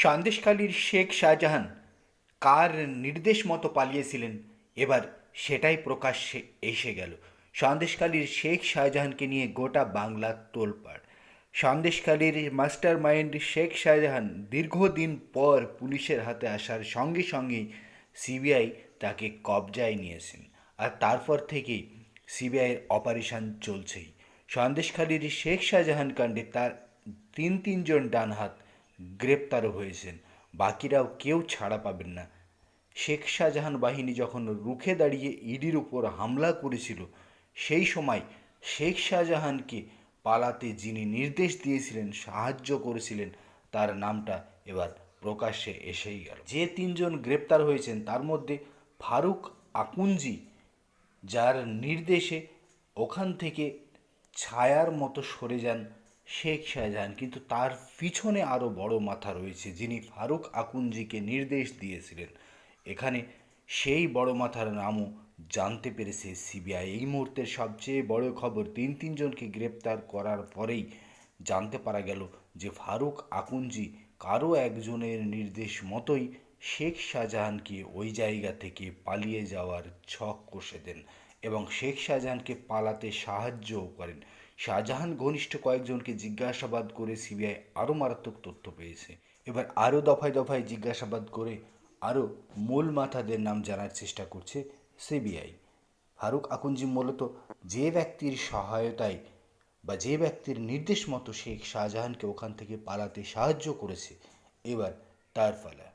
সন্দেশখালীর শেখ শাহজাহান কার নির্দেশ মতো পালিয়েছিলেন, এবার সেটাই প্রকাশ্যে এসে গেল। সন্দেশখালীর শেখ শাহজাহানকে নিয়ে গোটা বাংলা তোলপাড়। সন্দেশখালীর মাস্টার মাইন্ড শেখ শাহজাহান দীর্ঘদিন পর পুলিশের হাতে আসার সঙ্গে সঙ্গেই সিবিআই তাকে কবজায় নিয়েছেন, আর তারপর থেকেই সিবিআইয়ের অপারেশন চলছেই। সন্দেশখালীর শেখ শাহজাহান কাণ্ডে তার তিনজন ডানহাত গ্রেপ্তারও হয়েছেন, বাকিরাও কেউ ছাড়া পাবেন না। শেখ শাহজাহান বাহিনী যখন রুখে দাঁড়িয়ে ইডির উপর হামলা করেছিল, সেই সময় শেখ শাহজাহানকে পালাতে যিনি নির্দেশ দিয়েছিলেন, সাহায্য করেছিলেন, তার নামটা এবার প্রকাশ্যে এসেই গেল। যে তিনজন গ্রেপ্তার হয়েছেন তার মধ্যে ফারুক আকুঞ্জি, যার নির্দেশে ওখান থেকে ছায়ার মতো সরে যান শেখ শাহজাহান, কিন্তু তার পিছনে আরও বড় মাথা রয়েছে যিনি ফারুক আকুঞ্জিকে নির্দেশ দিয়েছিলেন। এখানে সেই বড় মাথার নামও জানতে পেরেছে সিবিআই। এই মুহূর্তের সবচেয়ে বড় খবর, তিনজনকে গ্রেপ্তার করার পরেই জানতে পারা গেল যে ফারুক আকুঞ্জি কারো একজনের নির্দেশ মতোই শেখ শাহজাহানকে ওই জায়গা থেকে পালিয়ে যাওয়ার ছক কষে দেন এবং শেখ শাহজাহানকে পালাতে সাহায্যও করেন। শাহজাহান ঘনিষ্ঠ কয়েকজনকে জিজ্ঞাসাবাদ করে সিবিআই আরও মারাত্মক তথ্য পেয়েছে। এবার আরও দফায় দফায় জিজ্ঞাসাবাদ করে আরও মূল মাথাদের নাম জানার চেষ্টা করছে সিবিআই। ফারুক আকুঞ্জি মূলত যে ব্যক্তির সহায়তায় বা যে ব্যক্তির নির্দেশ মতো শেখ শাহজাহানকে ওখান থেকে পালাতে সাহায্য করেছে, এবার তার পালা।